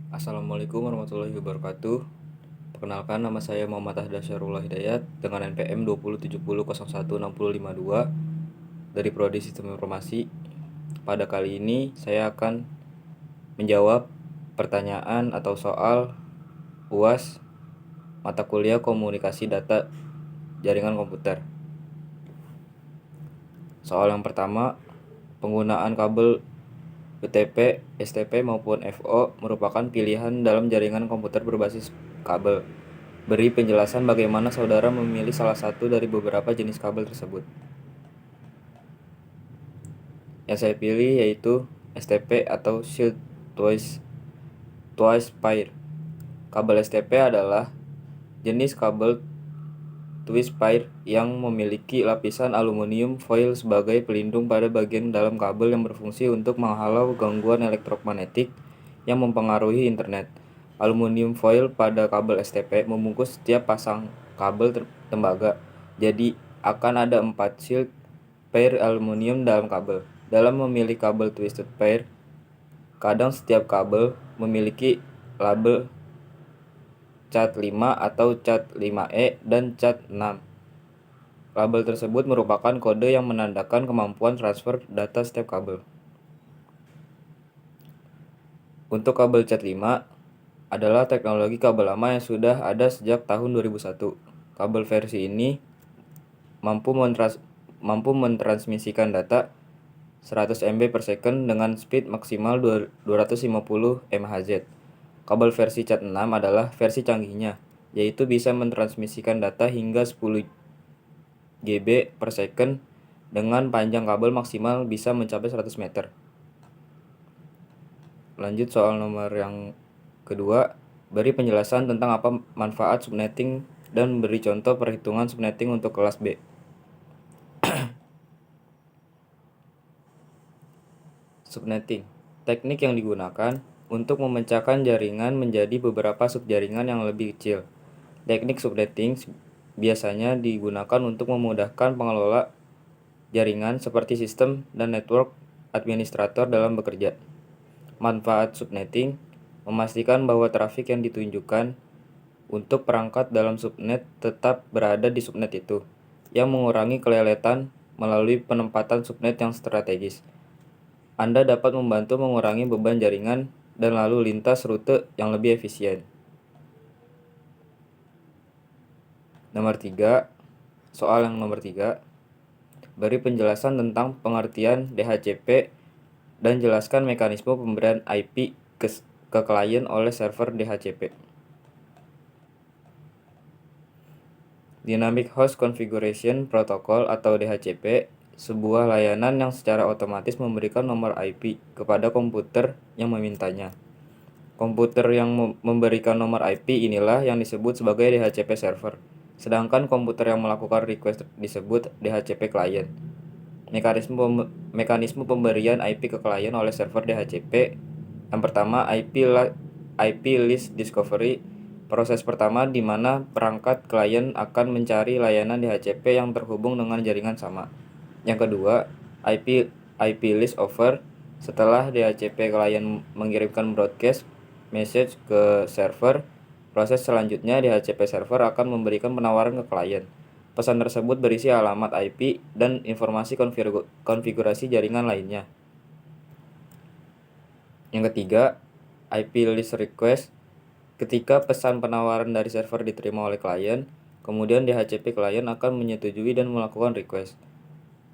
Assalamualaikum warahmatullahi wabarakatuh. Perkenalkan, nama saya Muhammad Ahda Syarullah Hidayat dengan NPM 2070016052 dari Prodi Sistem Informasi. Pada kali ini saya akan menjawab pertanyaan atau soal UAS mata kuliah Komunikasi Data Jaringan Komputer. Soal yang pertama, penggunaan kabel UTP, STP maupun FO merupakan pilihan dalam jaringan komputer berbasis kabel. Beri penjelasan bagaimana saudara memilih salah satu dari beberapa jenis kabel tersebut. Yang saya pilih yaitu STP atau Shield Twice Pair. Kabel STP adalah jenis kabel twist pair yang memiliki lapisan aluminium foil sebagai pelindung pada bagian dalam kabel yang berfungsi untuk menghalau gangguan elektromagnetik yang mempengaruhi internet. Aluminium foil pada kabel STP membungkus setiap pasang kabel tembaga, jadi akan ada 4 shield pair aluminium dalam kabel. Dalam memilih kabel twisted pair, kadang setiap kabel memiliki label cat 5 atau cat 5E dan cat 6. Label tersebut merupakan kode yang menandakan kemampuan transfer data setiap kabel. Untuk kabel cat 5 adalah teknologi kabel lama yang sudah ada sejak tahun 2001. Kabel versi ini mampu mentransmisikan data 100 MB per second dengan speed maksimal 250 MHz. Kabel versi cat 6 adalah versi canggihnya, yaitu bisa mentransmisikan data hingga 10 GB per second dengan panjang kabel maksimal bisa mencapai 100 meter. Lanjut soal nomor yang kedua, beri penjelasan tentang apa manfaat subnetting dan beri contoh perhitungan subnetting untuk kelas B. Subnetting, teknik yang digunakan untuk memecahkan jaringan menjadi beberapa subjaringan yang lebih kecil. Teknik subnetting biasanya digunakan untuk memudahkan pengelola jaringan seperti sistem dan network administrator dalam bekerja. Manfaat subnetting memastikan bahwa trafik yang ditunjukkan untuk perangkat dalam subnet tetap berada di subnet itu, yang mengurangi keleletan melalui penempatan subnet yang strategis. Anda dapat membantu mengurangi beban jaringan dan lalu lintas rute yang lebih efisien. Soal yang nomor 3, beri penjelasan tentang pengertian DHCP dan jelaskan mekanisme pemberian IP ke klien oleh server DHCP. Dynamic Host Configuration Protocol atau DHCP, sebuah layanan yang secara otomatis memberikan nomor IP kepada komputer yang memintanya. Komputer yang memberikan nomor IP inilah yang disebut sebagai DHCP server, sedangkan komputer yang melakukan request disebut DHCP client. Mekanisme pemberian IP ke klien oleh server DHCP. Yang pertama, IP list discovery. Proses pertama di mana perangkat klien akan mencari layanan DHCP yang terhubung dengan jaringan sama. Yang kedua, IP list offer. Setelah DHCP klien mengirimkan broadcast message ke server, proses selanjutnya DHCP server akan memberikan penawaran ke klien. Pesan tersebut berisi alamat IP dan informasi konfigurasi jaringan lainnya. Yang ketiga, IP list request. Ketika pesan penawaran dari server diterima oleh klien, kemudian DHCP klien akan menyetujui dan melakukan request.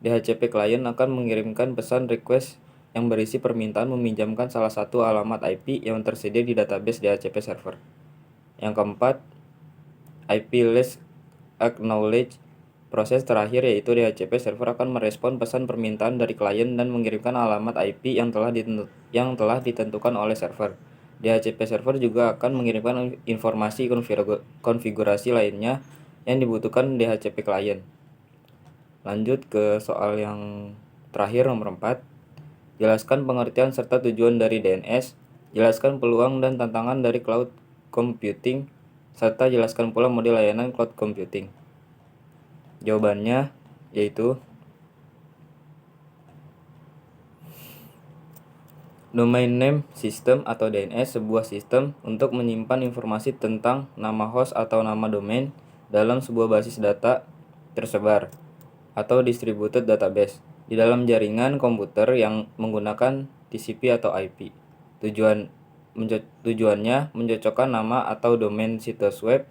DHCP klien akan mengirimkan pesan request yang berisi permintaan meminjamkan salah satu alamat IP yang tersedia di database DHCP server. Yang keempat, IP list acknowledge. Proses terakhir yaitu DHCP server akan merespon pesan permintaan dari klien dan mengirimkan alamat IP yang telah ditentukan oleh server. DHCP server juga akan mengirimkan informasi konfigurasi lainnya yang dibutuhkan DHCP klien. Lanjut ke soal yang terakhir nomor 4. Jelaskan pengertian serta tujuan dari DNS. Jelaskan peluang dan tantangan dari cloud computing, serta jelaskan pula model layanan cloud computing. Jawabannya yaitu Domain Name System atau DNS sebuah sistem untuk menyimpan informasi tentang nama host atau nama domain dalam sebuah basis data tersebar atau distributed database di dalam jaringan komputer yang menggunakan TCP atau IP. Tujuannya mencocokkan nama atau domain situs web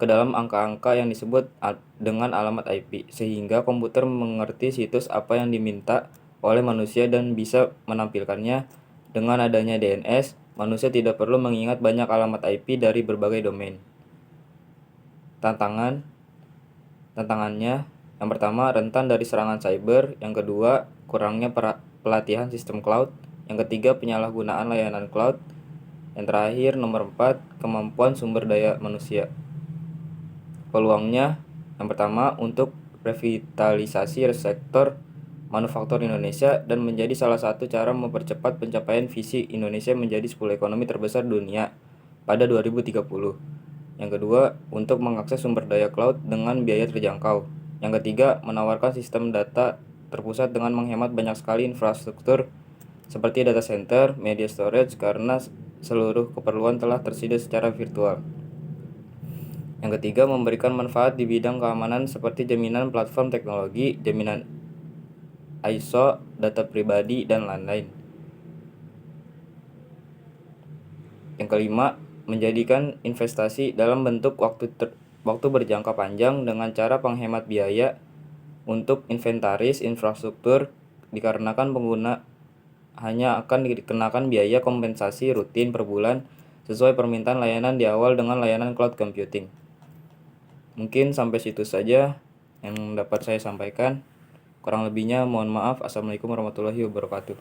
ke dalam angka-angka yang disebut dengan alamat IP, sehingga komputer mengerti situs apa yang diminta oleh manusia dan bisa menampilkannya. Dengan adanya DNS, manusia tidak perlu mengingat banyak alamat IP dari berbagai domain. Tantangannya, yang pertama, rentan dari serangan cyber. Yang kedua, kurangnya pelatihan sistem cloud. Yang ketiga, penyalahgunaan layanan cloud. Yang terakhir, nomor 4, kemampuan sumber daya manusia. Peluangnya, yang pertama, untuk revitalisasi sektor manufaktur Indonesia dan menjadi salah satu cara mempercepat pencapaian visi Indonesia menjadi 10 ekonomi terbesar dunia pada 2030. Yang kedua, untuk mengakses sumber daya cloud dengan biaya terjangkau. Yang ketiga, menawarkan sistem data terpusat dengan menghemat banyak sekali infrastruktur seperti data center, media storage karena seluruh keperluan telah tersedia secara virtual. Yang ketiga, memberikan manfaat di bidang keamanan seperti jaminan platform teknologi, jaminan ISO, data pribadi, dan lain-lain. Yang kelima, menjadikan investasi dalam bentuk waktu berjangka panjang dengan cara penghemat biaya untuk inventaris infrastruktur dikarenakan pengguna hanya akan dikenakan biaya kompensasi rutin per bulan sesuai permintaan layanan di awal dengan layanan cloud computing. Mungkin sampai situ saja yang dapat saya sampaikan. Kurang lebihnya mohon maaf. Assalamualaikum warahmatullahi wabarakatuh.